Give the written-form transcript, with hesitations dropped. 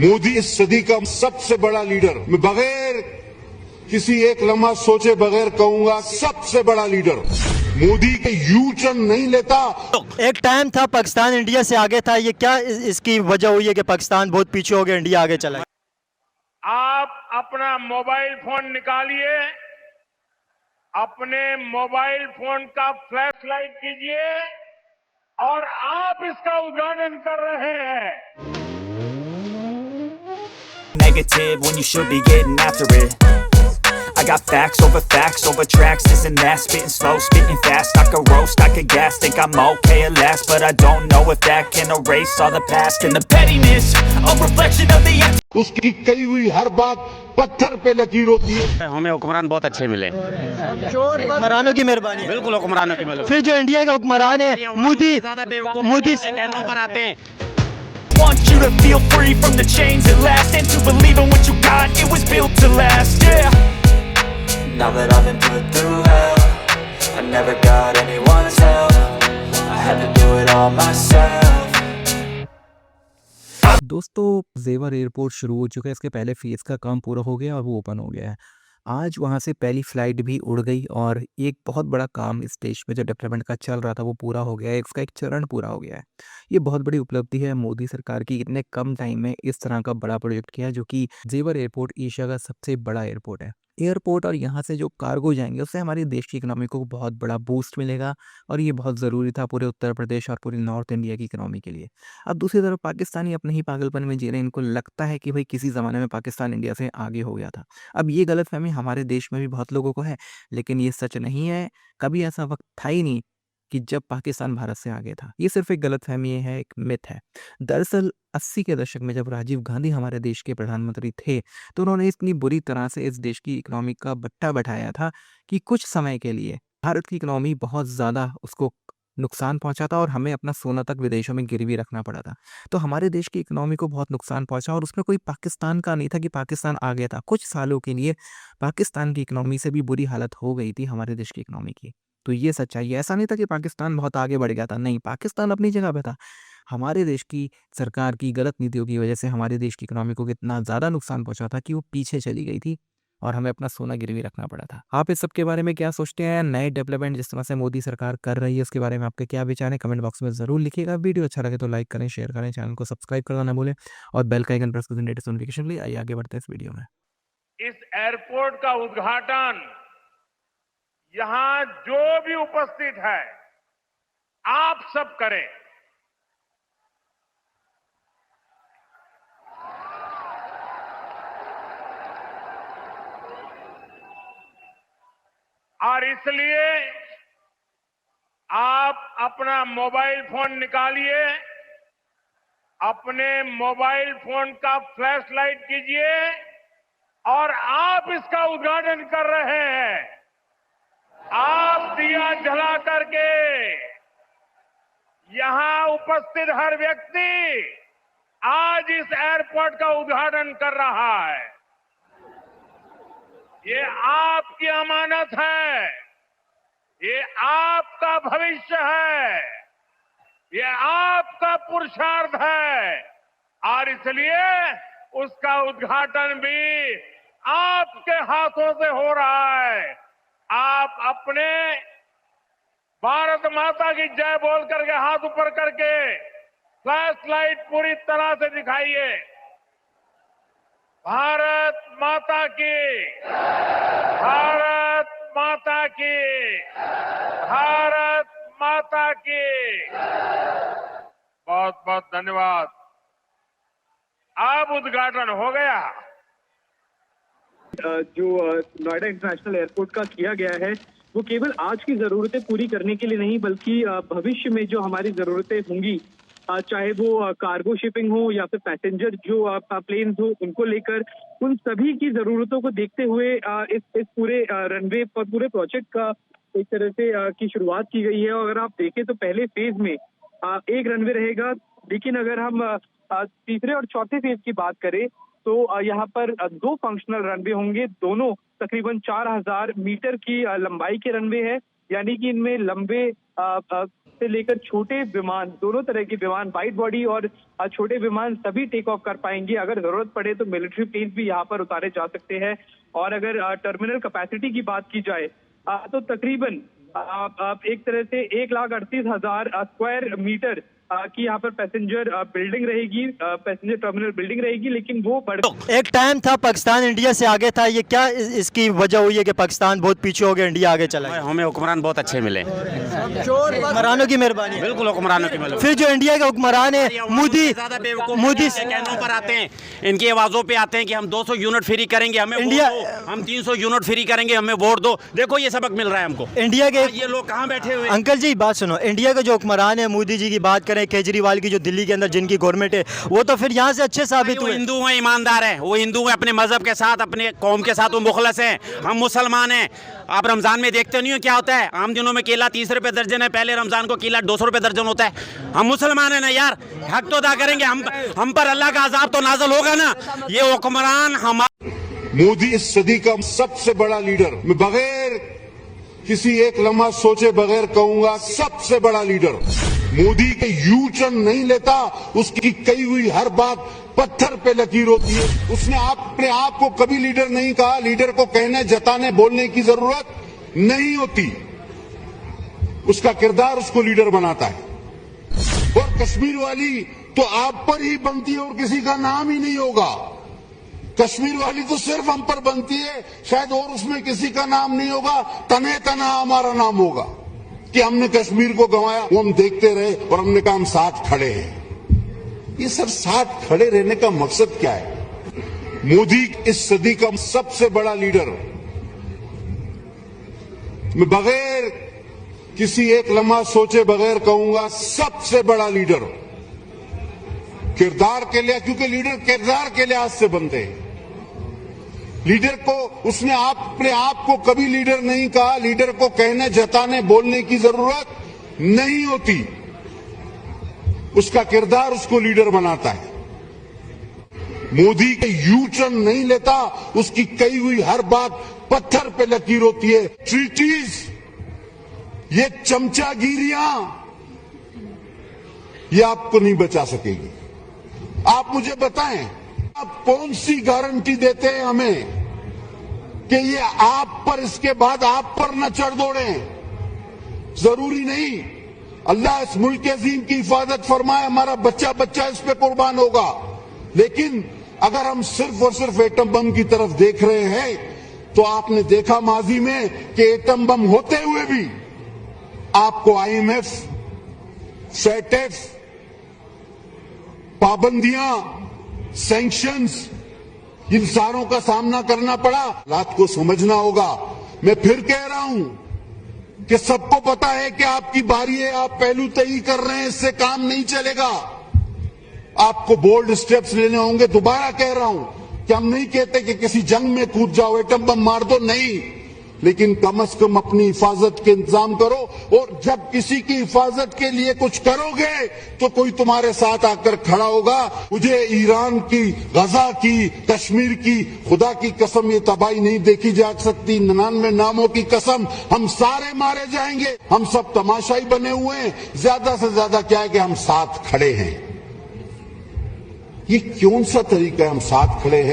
मोदी इस सदी का सबसे बड़ा लीडर, मैं बगैर किसी एक लम्हा सोचे बगैर कहूंगा सबसे बड़ा लीडर। मोदी के यू टर्न नहीं लेता। एक टाइम था पाकिस्तान इंडिया से आगे था, ये क्या इसकी वजह हुई है कि पाकिस्तान बहुत पीछे हो गया, इंडिया आगे चला? आप अपना मोबाइल फोन निकालिए, अपने मोबाइल फोन का फ्लैश लाइट कीजिए और आप इसका उद्घाटन कर रहे हैं। Negative when you should be getting after it. I got facts over tracks, this and that, spitting slow, spitting fast. I could roast, I could gas, think I'm okay at last, but I don't know if that can erase all the past and the pettiness, a reflection of the empty. उसकी कही हुई हर बात पत्थर पे लकीर होती है। हमें हुक्मरान बहुत अच्छे मिले, हुक्मरानों की मेहरबानी। बिल्कुल हुक्मरानों की मिले। फिर जो इंडिया का हुक्मरान है मोदी पर आते हैं। Want you to feel free from the chains at last, and to believe in what you got, it was built to last, yeah. Now that I've been put through hell, I never got anyone's help, I had to do it all myself. दोस्तों, जेवर airport शुरू हो चुका है। इसके पहले phase का काम पूरा हो गया और वो ओपन हो गया है। आज वहाँ से पहली फ़्लाइट भी उड़ गई और एक बहुत बड़ा काम इस देश में जो डेवलपमेंट का चल रहा था वो पूरा हो गया है, इसका एक चरण पूरा हो गया है। ये बहुत बड़ी उपलब्धि है मोदी सरकार की, इतने कम टाइम में इस तरह का बड़ा प्रोजेक्ट किया है, जो कि जेवर एयरपोर्ट एशिया का सबसे बड़ा एयरपोर्ट है। एयरपोर्ट और यहाँ से जो कार्गो जाएंगे उससे हमारे देश की इकोनॉमी को बहुत बड़ा बूस्ट मिलेगा और ये बहुत ज़रूरी था पूरे उत्तर प्रदेश और पूरी नॉर्थ इंडिया की इकोनॉमी के लिए। अब दूसरी तरफ पाकिस्तानी अपने ही पागलपन में जी रहे हैं, इनको लगता है कि भाई किसी ज़माने में पाकिस्तान इंडिया से आगे हो गया था। अब ये गलतफहमी हमारे देश में भी बहुत लोगों को है, लेकिन ये सच नहीं है। कभी ऐसा वक्त था ही नहीं कि जब पाकिस्तान भारत से आगे था। ये सिर्फ एक गलतफहमी है, एक मिथ है। दरअसल 80 के दशक में जब राजीव गांधी हमारे देश के प्रधानमंत्री थे, तो उन्होंने इतनी बुरी तरह से इस देश की इकोनॉमी का बट्टा बैठाया था कि कुछ समय के लिए भारत की इकोनॉमी बहुत ज़्यादा उसको नुकसान पहुंचा था और हमें अपना सोना तक विदेशों में गिरवी रखना पड़ा था। तो हमारे देश की इकोनॉमी को बहुत नुकसान पहुंचा और उसमें कोई पाकिस्तान का नहीं था कि पाकिस्तान आ गया था। कुछ सालों के लिए पाकिस्तान की इकोनॉमी से भी बुरी हालत हो गई थी हमारे देश की इकोनॉमी की। तो ये सच्चाई है। ऐसा नहीं था कि पाकिस्तान बहुत आगे बढ़ गया था, नहीं, पाकिस्तान अपनी जगह पे था। हमारे देश की सरकार की गलत नीतियों की वजह से हमारे देश की इकोनॉमी को कितना ज़्यादा नुकसान पहुंचा था कि वो पीछे चली गई थी और हमें अपना सोना गिरवी रखना पड़ा था। आप इस सब के बारे में क्या सोचते हैं? नए डेवलपमेंट जिस तरह से मोदी सरकार कर रही है उसके बारे में आपके क्या विचार हैं? कमेंट बॉक्स में ज़रूर लिखिएगा। वीडियो अच्छा लगे तो लाइक करें, शेयर करें, चैनल को सब्सक्राइब करना ना भूलें और बेल का आइकन प्रेस करें लेटेस्ट नोटिफिकेशन के लिए। आइए आगे बढ़ते हैं इस वीडियो में। इस एयरपोर्ट का उद्घाटन यहां जो भी उपस्थित है आप सब करें। और इसलिए आप अपना मोबाइल फोन निकालिए, अपने मोबाइल फोन का फ्लैश लाइट कीजिए और आप इसका उद्घाटन कर रहे हैं। आप दिया जला करके यहां उपस्थित हर व्यक्ति आज इस एयरपोर्ट का उद्घाटन कर रहा है। ये आपकी अमानत है, ये आपका भविष्य है, ये आपका पुरुषार्थ है और इसलिए उसका उद्घाटन भी आपके हाथों से हो रहा है। आप अपने भारत माता की जय बोल करके हाथ ऊपर करके फ्लैश लाइट पूरी तरह से दिखाइए। भारत माता की, भारत माता की, भारत माता की। बहुत बहुत धन्यवाद। अब उद्घाटन हो गया। जो नोएडा इंटरनेशनल एयरपोर्ट का किया गया है वो केवल आज की जरूरतें पूरी करने के लिए नहीं बल्कि भविष्य में जो हमारी जरूरतें होंगी, चाहे वो कार्गो शिपिंग हो या फिर पैसेंजर जो प्लेन्स हो उनको लेकर, उन सभी की जरूरतों को देखते हुए इस पूरे रनवे पर पूरे प्रोजेक्ट का एक तरह से की शुरुआत की गई है। और अगर आप देखें तो पहले फेज में एक रनवे रहेगा, लेकिन अगर हम तीसरे और चौथे फेज की बात करें तो यहाँ पर 2 फंक्शनल रनवे होंगे। दोनों तकरीबन 4000 मीटर की लंबाई के रनवे है, यानी कि इनमें लंबे से लेकर छोटे विमान, दोनों तरह के विमान, वाइड बॉडी और छोटे विमान सभी टेक ऑफ कर पाएंगे। अगर जरूरत पड़े तो मिलिट्री प्लेन भी यहाँ पर उतारे जा सकते हैं। और अगर टर्मिनल कैपेसिटी की बात की जाए तो तकरीबन एक तरह से 1,38,000 स्क्वायर मीटर की यहाँ पर पैसेंजर बिल्डिंग रहेगी, पैसेंजर टर्मिनल बिल्डिंग रहेगी, लेकिन वो बढ़ एक टाइम था पाकिस्तान इंडिया से आगे था, ये क्या इसकी वजह हुई है कि पाकिस्तान बहुत पीछे हो गया, इंडिया आगे चला गया? हमें हुक्मरान बहुत अच्छे मिले, हुक्मरानों की मेहरबानी। बिल्कुल हुक्मरानों की मेहरबानी। फिर जो इंडिया के हुक्मरान है मोदी कहनों पर आते हैं, इनकी आवाजों पे आते हैं कि हम 200 यूनिट फ्री करेंगे, हमें इंडिया, हम 300 यूनिट फ्री करेंगे, हमें वोट दो। देखो ये सबक मिल रहा है हमको। इंडिया के ये लोग कहाँ बैठे हुए? अंकल जी बात सुनो, इंडिया के जो हुक्मरान है, मोदी जी की बात करें, केजरीवाल की जो दिल्ली के अंदर जिनकी गवर्नमेंट है, वो तो फिर यहाँ से अच्छे साबित हुए। हिंदू हैं, ईमानदार हैं, वो हिंदू हैं, अपने मजहब के साथ, अपने कौम के साथ वो मुखलस हैं। हम मुसलमान हैं। आप रमजान में देखते नहीं हो क्या होता है? आम दिनों में केला 30 रुपए दर्जन है, पहले रमजान को केला 200 रुपए दर्जन होता है। हम मुसलमान हैं ना यार, हक तो अदा करेंगे। हम पर अल्लाह का अजाब तो नाज़िल होगा ना। ये हुक्मरान मोदी इस सदी का सबसे बड़ा लीडर, मैं बगैर किसी एक लम्हा सोचे बगैर कहूंगा सबसे बड़ा लीडर। मोदी के यू टर्न नहीं लेता, उसकी कही हुई हर बात पत्थर पे लकीर होती है। उसने अपने आप को कभी लीडर नहीं कहा, लीडर को कहने, जताने, बोलने की जरूरत नहीं होती। उसका किरदार उसको लीडर बनाता है। और कश्मीर वाली तो आप पर ही बनती है और किसी का नाम ही नहीं होगा। कश्मीर वाली तो सिर्फ हम पर बनती है, शायद और उसमें किसी का नाम नहीं होगा। तने तना हमारा नाम होगा कि हमने कश्मीर को गंवाया, वो हम देखते रहे और हमने कहा हम साथ खड़े हैं। ये सर साथ खड़े रहने का मकसद क्या है? मोदी इस सदी का सबसे बड़ा लीडर, मैं बगैर किसी एक लम्हा सोचे बगैर कहूंगा सबसे बड़ा लीडर। किरदार के लिए, क्योंकि लीडर किरदार के लिहाज से बनते हैं। लीडर को उसने अपने आप को कभी लीडर नहीं कहा, लीडर को कहने, जताने, बोलने की जरूरत नहीं होती। उसका किरदार उसको लीडर बनाता है। मोदी के यू टर्न नहीं लेता, उसकी कही हुई हर बात पत्थर पे लकीर होती है। ट्रीटीज, ये चमचागिरियां, ये आपको नहीं बचा सकेगी। आप मुझे बताएं, आप कौन सी गारंटी देते हैं हमें कि ये आप पर, इसके बाद आप पर न चढ़ दौड़े? जरूरी नहीं। अल्लाह इस मुल्क के अजीम की हिफाजत फरमाए, हमारा बच्चा बच्चा इस पे कुर्बान होगा। लेकिन अगर हम सिर्फ और सिर्फ एटम बम की तरफ देख रहे हैं, तो आपने देखा माजी में कि एटम बम होते हुए भी आपको IMF, सेटेफ, पाबंदियां, सैंक्शंस, इन सारों का सामना करना पड़ा। रात को समझना होगा। मैं फिर कह रहा हूं कि सबको पता है कि आपकी बारी है, आप पहलू तय कर रहे हैं, इससे काम नहीं चलेगा। आपको बोल्ड स्टेप्स लेने होंगे। दोबारा कह रहा हूं कि हम नहीं कहते कि किसी जंग में कूद जाओ, एटम बम मार दो, नहीं, लेकिन कम से कम अपनी हिफाजत के इंतजाम करो। और जब किसी की हिफाजत के लिए कुछ करोगे तो कोई तुम्हारे साथ आकर खड़ा होगा। मुझे ईरान की, गजा की, कश्मीर की, खुदा की कसम ये तबाही नहीं देखी जा सकती। 99 नामों की कसम, हम सारे मारे जाएंगे। हम सब तमाशाई बने हुए हैं। ज्यादा से ज्यादा क्या है कि हम साथ खड़े हैं। ये कौन सा तरीका है, हम साथ खड़े हैं?